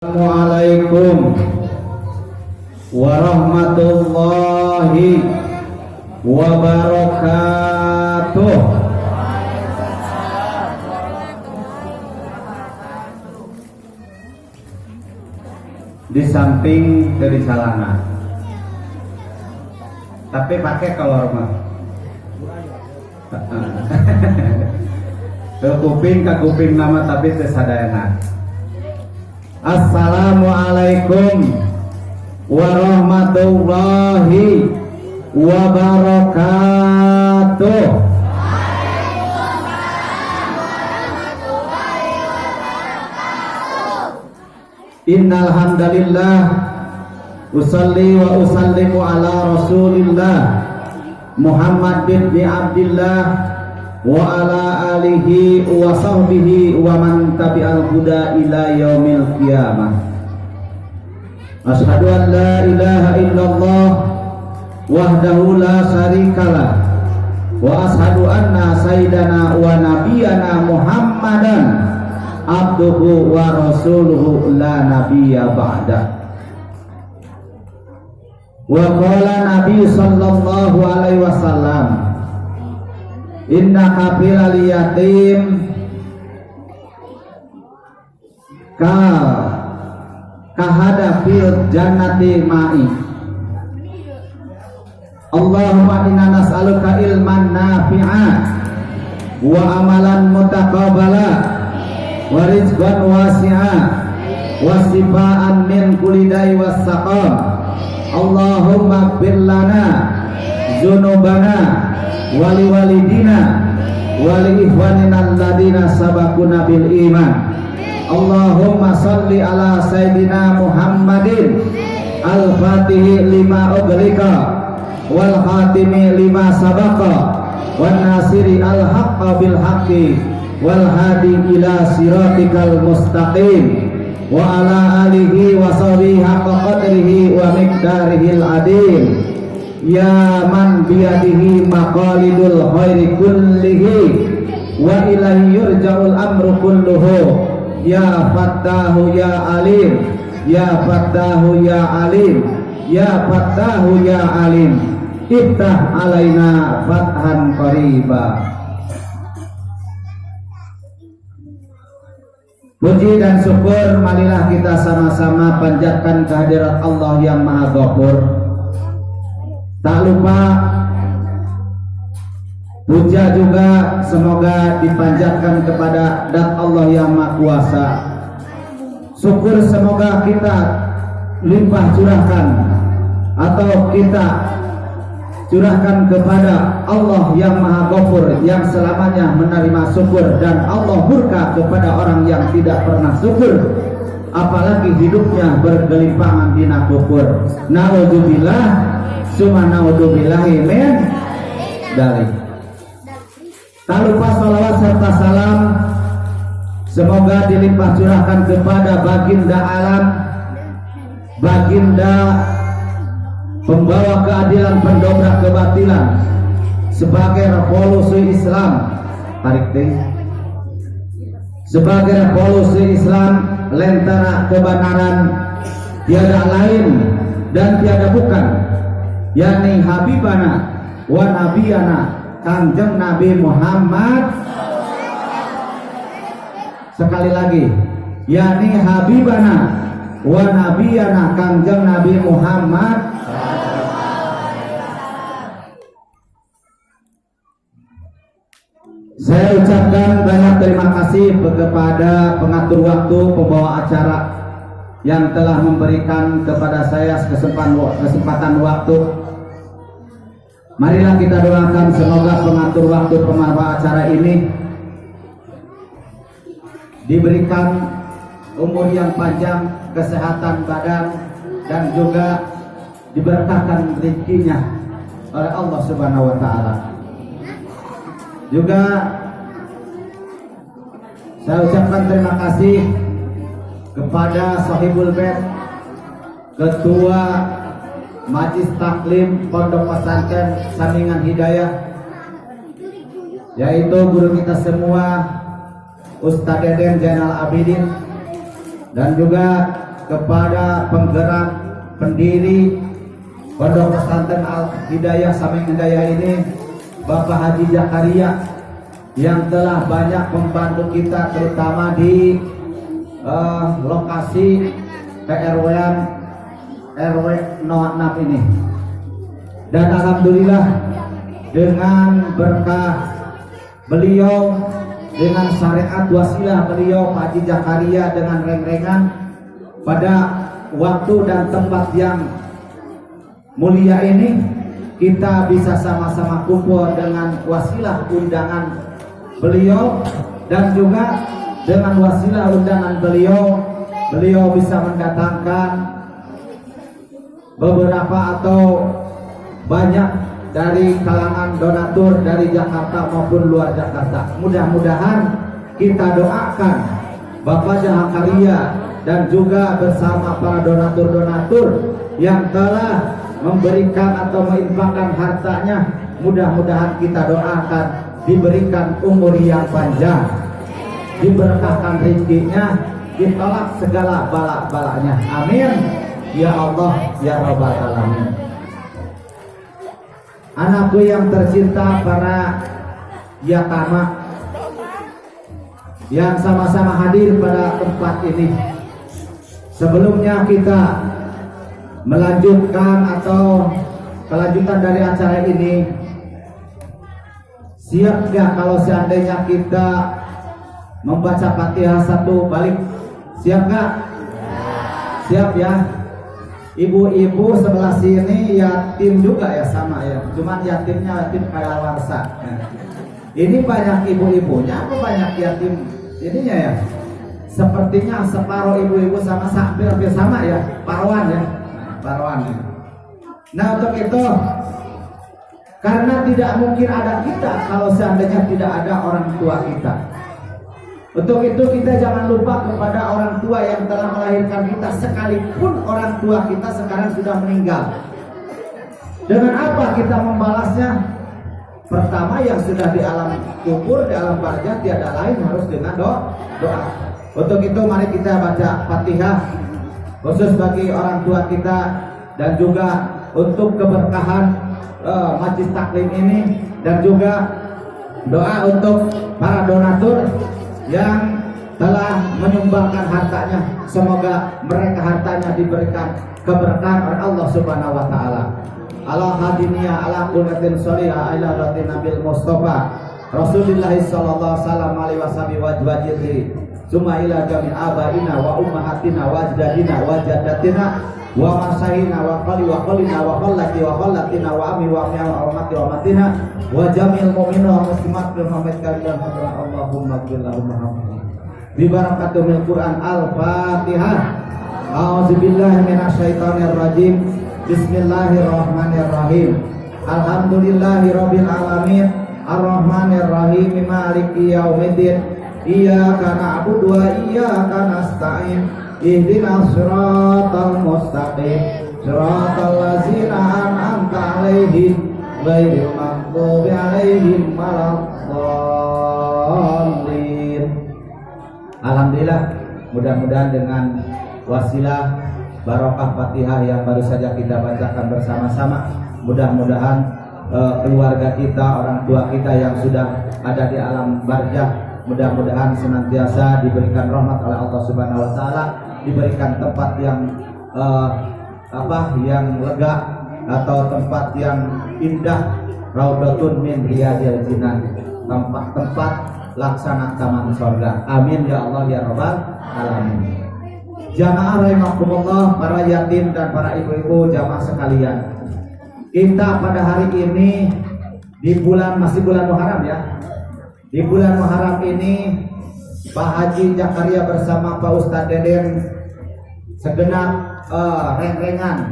Assalamualaikum warahmatullahi wabarakatuh. Di samping dari salana, tapi pakai kolor mah. Ke kuping nama tapi tersadayana. Assalamualaikum warahmatullahi wabarakatuh. Innal hamdalillah usalli wa usallimu ala rasulillah Muhammad bin Abdillah wa ala alihi wa sahbihi wa man tabi'al huda ila yaumil qiyamah. Asyhadu an la ilaha illallah wahdahu la syarikalah wa asyhadu anna sayyidana wa nabiyyana Muhammadan abduhu wa rasuluhu la nabiyya ba'da. Wa qala Nabi sallallahu alaihi wasallam, inna kafilal yatim kahada fil jannati ma'i. Allahumma inna nas'aluka ilman nafi'a wa amalan mutaqabbala wa rizqan wasi'a wa sifaan min kulli da'i was saqam. Allahumma ighfir lana dzunubana wali walidina wali ikhwanina alladina sabaquna bil iman. Allahumma salli ala sayyidina Muhammadin al-fatihi lima ughliqa wal khatimi lima sabaqa wan nasiri al-haqqa bil haqqi wal hadi ila siratikal mustaqim wa ala alihi wa sahbihi haqqa qadrihi wa miqdarihil adim. Ya man biyadihi maqalidul khairi kullihi wa ilahi yurja'ul amru kulluhu. Ya fattahu ya alim, ya fattahu ya alim, ya fattahu ya alim, iftah alaina fathan qariba. Puji dan syukur marilah kita sama-sama panjatkan kehadirat Allah yang Maha Ghafur. Tak lupa puja juga semoga dipanjatkan kepada zat Allah yang Maha Kuasa. Syukur semoga kita limpah curahkan atau kita curahkan kepada Allah yang Maha Ghafur yang selamanya menerima syukur, dan Allah murka kepada orang yang tidak pernah syukur apalagi hidupnya bergelimpangan di kufur. Naudzubillah summa naudzubillahi min dzalik. Tak lupa salawat serta salam semoga dilimpah curahkan kepada baginda alam, baginda pembawa keadilan, pendobrak kebatilan, sebagai revolusi Islam, sebagai revolusi Islam, lentera kebenaran tiada lain dan tiada bukan, yakni Habibana wa Nabiyana Kanjeng Nabi Muhammad. Sekali lagi, yakni Habibana wa Nabiyana Kanjeng Nabi Muhammad. Saya ucapkan banyak terima kasih kepada pengatur waktu, pembawa acara yang telah memberikan kepada saya kesempatan waktu. Marilah kita doakan semoga pengatur waktu, pembawa acara ini diberikan umur yang panjang, kesehatan badan, dan juga diberkahkan rezekinya oleh Allah Subhanahu wa taala. Juga saya ucapkan terima kasih kepada Sahibul Bait, Ketua Majlis Taklim Pondok Pesantren Samingan Hidayah, yaitu guru kita semua Ustadz Deden Zainal Abidin, dan juga kepada penggerak pendiri Pondok Pesantren Al Hidayah Saming Hidayah ini, Bapak Haji Zakaria, yang telah banyak membantu kita terutama di lokasi PRW-an RW 06 ini. Dan alhamdulillah dengan berkah beliau, dengan syariat wasilah beliau Pak Haji Zakaria dengan reng-rengan pada waktu dan tempat yang mulia ini, kita bisa sama-sama kumpul dengan wasilah undangan beliau, dan juga dengan wasilah undangan beliau bisa mendatangkan beberapa atau banyak dari kalangan donatur dari Jakarta maupun luar Jakarta. Mudah-mudahan kita doakan Bapak Zakaria dan juga bersama para donatur-donatur yang telah memberikan atau menginfakkan hartanya, mudah-mudahan kita doakan diberikan umur yang panjang, diberkahkan rezekinya, ditolak segala balak-balaknya. Amin ya Allah ya Rabbal Alamin. Anakku yang tercinta, para yatama yang sama-sama hadir pada tempat ini, sebelumnya kita melanjutkan atau kelanjutan dari acara ini, siap gak kalau seandainya kita membaca Fatihah satu balik? Siap gak? Siap ya. Ibu-ibu sebelah sini yatim juga ya, sama ya, cuman yatimnya yatim kadaluarsa. Ini banyak ibu-ibunya, apa banyak yatim ininya ya? Sepertinya separuh ibu-ibu sama, hampir sama ya, paruan ya. Nah, untuk itu, karena tidak mungkin ada kita kalau seandainya tidak ada orang tua kita. Untuk itu kita jangan lupa kepada orang tua yang telah melahirkan kita, sekalipun orang tua kita sekarang sudah meninggal. Dengan apa kita membalasnya? Pertama, yang sudah di alam kubur, di alam barzah, tiada lain harus dengan doa. Untuk itu mari kita baca Fatihah khusus bagi orang tua kita, dan juga untuk keberkahan majlis taklim ini, dan juga doa untuk para donatur yang telah menyumbangkan hartanya. Semoga mereka hartanya diberikan keberkahan oleh Allah Subhanahu wa taala. Allah hadiniya ala qunatin sholihah ila ratin nabil mustafa Rasulullah sallallahu alaihi wasallam summa ila jami abaina wa ummahatina wa ajdadina wa jaddatina wa masahina wa qalina wa qallati wa qallatina wa ami wa amina wa amati wa matina wa jamil mu'mina wa muslimat bil Muhammad kalian Allahumma ighfir lahum bi barakatil Quran. Al-Fatihah. A'udzubillahi minasyaitonir rajim. Bismillahirrahmanirrahim. Alhamdulillahirabbil alamin. Arrahmanir rahim. Maliki yaumiddin. Iyyaka na'budu wa iyyaka nasta'in. Ihdinas siratal mustaqim. Siratal ladzina an'amta 'alaihim ghairil maghdubi 'alaihim waladdallin. Alhamdulillah, mudah-mudahan dengan wasilah barokah Fatihah yang baru saja kita bacakan bersama-sama, mudah-mudahan keluarga kita, orang tua kita yang sudah ada di alam barzah, mudah-mudahan senantiasa diberikan rahmat oleh Allah Subhanahu wa taala, diberikan tempat yang yang lega atau tempat yang indah, raudhatun min riyadil jinan, tempat laksana taman surga. Amin ya Allah ya Rabbal alamin. Jamaah rahimakumullah, para yatim dan para ibu-ibu jamaah sekalian, kita pada hari ini di masih bulan Muharram ya. Di bulan Muharram ini Pak Haji Zakaria bersama Pak Ustadz Deden segenap reng-rengan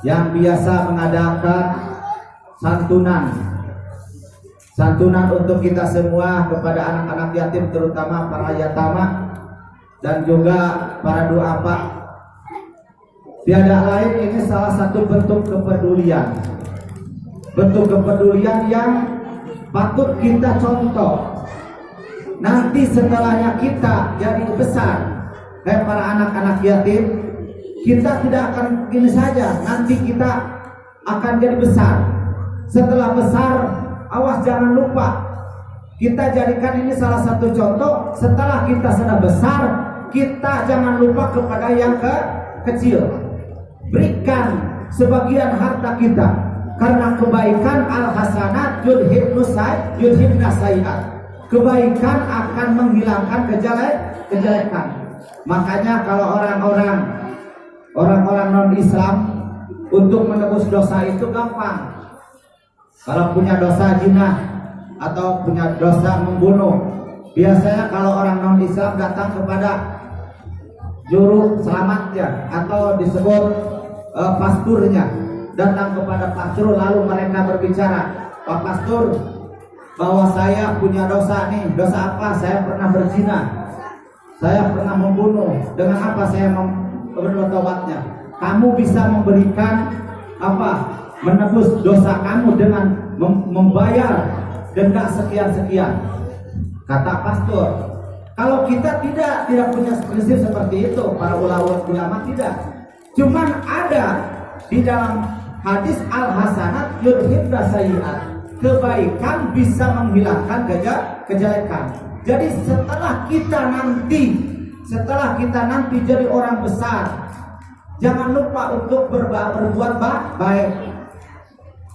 yang biasa mengadakan santunan untuk kita semua kepada anak-anak yatim, terutama para yatama dan juga para duafa. Tiada lain, ini salah satu bentuk kepedulian yang patut kita contoh. Nanti setelahnya kita jadi besar, para anak-anak yatim, kita tidak akan begini saja. Nanti kita akan jadi besar. Setelah besar, awas jangan lupa. Kita jadikan ini salah satu contoh. Setelah kita sudah besar, kita jangan lupa kepada yang kecil. Berikan sebagian harta kita, karena kebaikan al-hasanat yudhibna sayiat. Kebaikan akan menghilangkan kejelekan. Makanya kalau orang-orang non-Islam untuk menebus dosa itu gampang. Kalau punya dosa zina atau punya dosa membunuh, biasanya kalau orang non-Islam datang kepada juru selamatnya atau disebut pasturnya, datang kepada pastur, lalu mereka berbicara, Pak Pastur, bahwa saya punya dosa nih. Dosa apa? Saya pernah berzina, saya pernah membunuh. Dengan apa saya bertobatnya? Kamu bisa memberikan apa? Menebus dosa kamu dengan membayar denda sekian-sekian. Kata pastor. Kalau kita tidak punya prinsip seperti itu, para ulama tidak. Cuman ada di dalam hadis al-hasanat yudhibna sayiat. Kebaikan bisa menghilangkan kejelekan. Jadi setelah kita nanti jadi orang besar, jangan lupa untuk berbuat baik.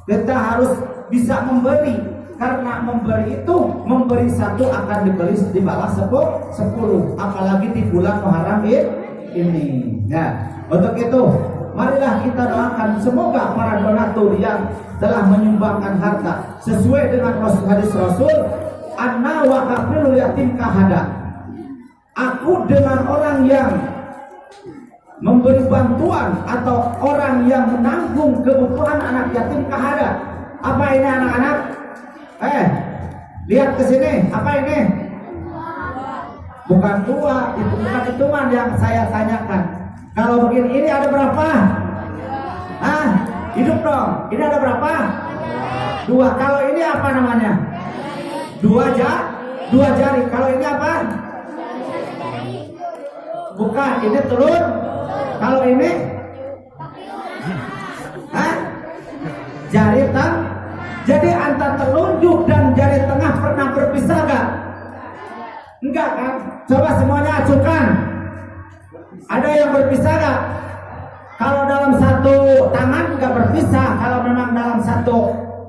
Kita harus bisa memberi, karena memberi itu, memberi satu akan dibalas 10, apalagi di bulan Muharram ini. Ya, untuk itu marilah kita doakan semoga para donatur yang telah menyumbangkan harta sesuai dengan hadis Rasul, anna wa kafilul yatim kahada. Aku dengan orang yang memberi bantuan atau orang yang menanggung kebutuhan anak yatim kahada. Apa ini anak-anak? Lihat ke sini. Apa ini? Bukan tua, itu bukan hitungan yang saya tanyakan. Kalau begini, ini ada berapa? Hidup dong. Ini ada berapa? 2. Kalau ini apa namanya? 2 jari. Kalau ini apa? Bukan, ini telur. Kalau ini? Jari tengah. Jadi antara telunjuk dan jari tengah pernah berpisah gak? Enggak kan? Coba semuanya acukan. Ada yang berpisah gak? Kalau dalam satu tangan enggak berpisah. Kalau memang dalam satu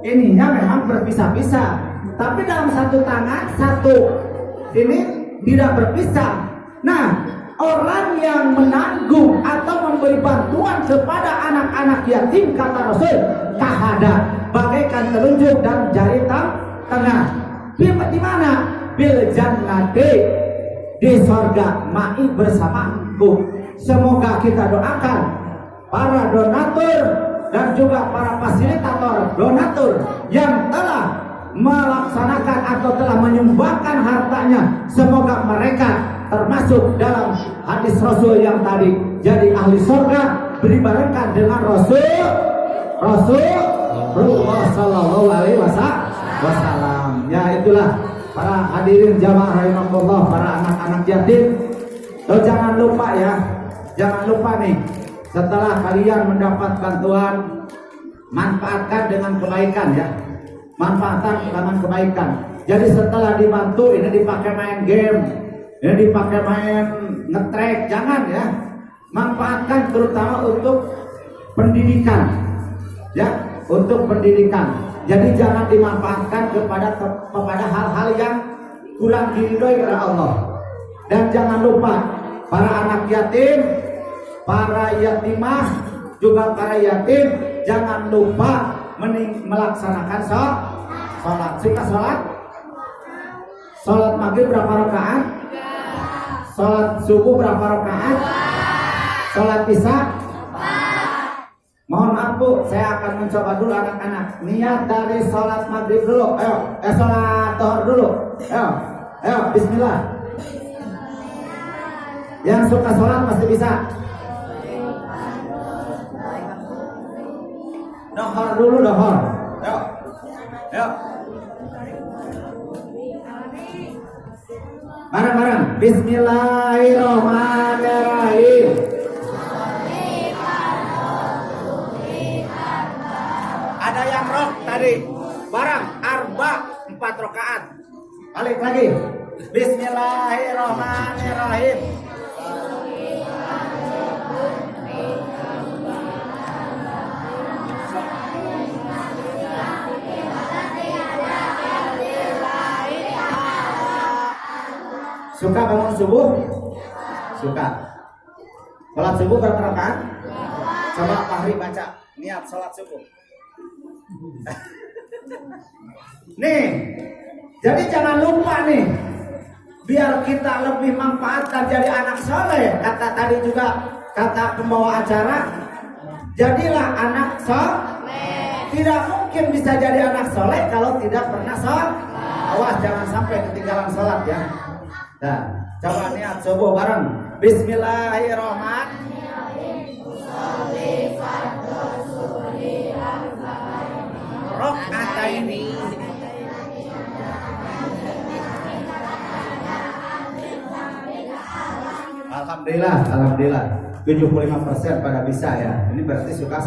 ininya memang berpisah-pisah. Tapi dalam satu tangan, satu ini tidak berpisah. Nah, orang yang menanggung atau memberi bantuan kepada anak-anak yatim, kata Rasul, kahada, bagaikan telunjuk dan jari tengah. Di mana? Bil jannati, di sorga, ma'i bersamaku. Semoga kita doakan para donatur dan juga para fasilitator donatur yang telah melaksanakan atau telah menyumbangkan hartanya. Semoga mereka termasuk dalam hadis Rasul yang tadi jadi ahli surga, dibarengkan dengan Rasulullah Sallallahu Alaihi Wasallam. Ya, itulah para hadirin jamaah rahimakumullah, para anak-anak yatim. Jangan lupa ya, jangan lupa nih, setelah kalian mendapat bantuan, manfaatkan dengan kebaikan ya, manfaatkan dengan kebaikan. Jadi setelah dibantu, ini dipakai main game, ini dipakai main ngetrek, jangan ya. Manfaatkan terutama untuk pendidikan ya, untuk pendidikan. Jadi jangan dimanfaatkan kepada hal-hal yang kurang diridhoi oleh Allah. Dan jangan lupa para anak yatim, para yatimah, juga para yatim, jangan lupa melaksanakan sholat. Suka sholat? Sholat maghrib berapa rakaat? Sholat subuh berapa rakaat? Sholat isya? Mohon maaf Bu, saya akan mencoba dulu anak-anak. Niat dari sholat maghrib dulu. Sholat zuhur dulu. Ayo, bismillah. Yang suka sholat pasti bisa. Dohor dulu, dohor. Ayo. Bareng-bareng. Bismillahirrahmanirrahim. tadi barang arba 4 rakaat. Balik lagi. Bismillahirrahmanirrahim. Suka bangun subuh? Suka. Salat subuh berapa rakaat? Coba Fahri baca niat salat subuh. Nih, jadi jangan lupa nih, biar kita lebih manfaat dan jadi anak soleh. Kata tadi juga kata pembawa acara, jadilah anak soleh. Tidak mungkin bisa jadi anak soleh kalau tidak pernah sholat. Awas jangan sampai ketinggalan sholat ya. Nah, coba niat subuh bareng. Bismillahirrahmanirrahim. Rakaataini. Alhamdulillah 75% pada bisa ya. Ini berarti suka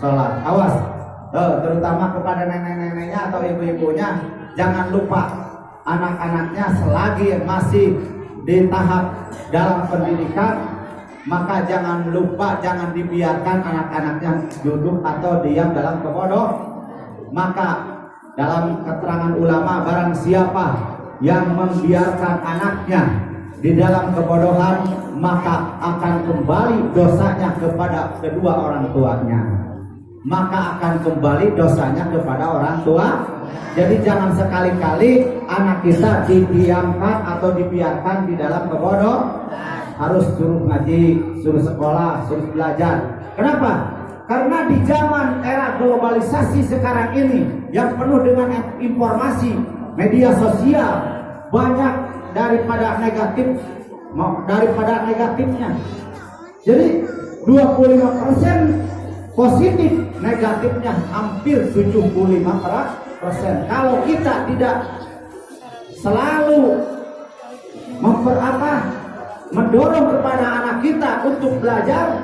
sholat. Awas, terutama kepada nenek-neneknya atau ibu-ibunya, jangan lupa anak-anaknya selagi masih di tahap dalam pendidikan, maka jangan lupa, jangan dibiarkan anak-anaknya duduk atau diam dalam kebodohan. Maka dalam keterangan ulama, barang siapa yang membiarkan anaknya di dalam kebodohan, maka akan kembali dosanya kepada kedua orang tuanya. Maka akan kembali dosanya kepada orang tua. Jadi jangan sekali-kali anak kita didiamkan atau dibiarkan di dalam kebodohan. Harus suruh ngaji, suruh sekolah, suruh belajar. Kenapa? Karena di zaman era globalisasi sekarang ini yang penuh dengan informasi, media sosial, banyak daripada negatifnya. Jadi 25% positif, negatifnya hampir 75%. Kalau kita tidak selalu mendorong kepada anak kita untuk belajar,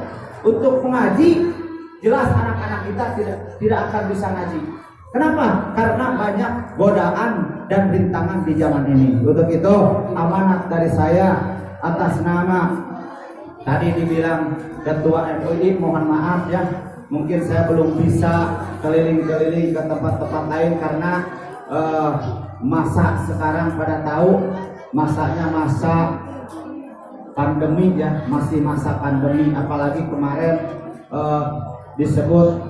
untuk mengaji, jelas anak-anak kita tidak akan bisa ngaji. Kenapa? Karena banyak godaan dan rintangan di zaman ini. Untuk itu amanat dari saya atas nama tadi dibilang Ketua MUI, mohon maaf ya, mungkin saya belum bisa keliling-keliling ke tempat-tempat lain karena masa sekarang pada tahu masanya masa pandemi ya, masih masa pandemi, apalagi kemarin disebut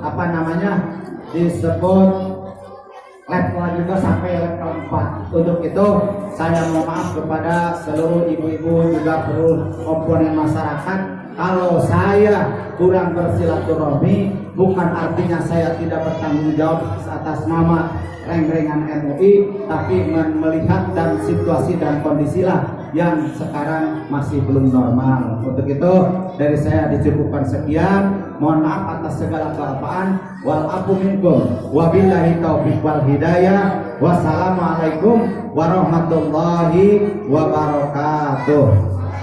level juga sampai level 4. Untuk itu saya mohon maaf kepada seluruh ibu-ibu juga seluruh komponen masyarakat, kalau saya kurang bersilaturahmi bukan artinya saya tidak bertanggung jawab atas nama reng-rengan MUI, tapi melihat dan situasi dan kondisi lah yang sekarang masih belum normal. Untuk itu dari saya dicukupkan sekian. Mohon maaf atas segala kelupaan. Wal afu minkum. Wabillahi taufiq wal hidayah. Wassalamualaikum warahmatullahi wabarakatuh.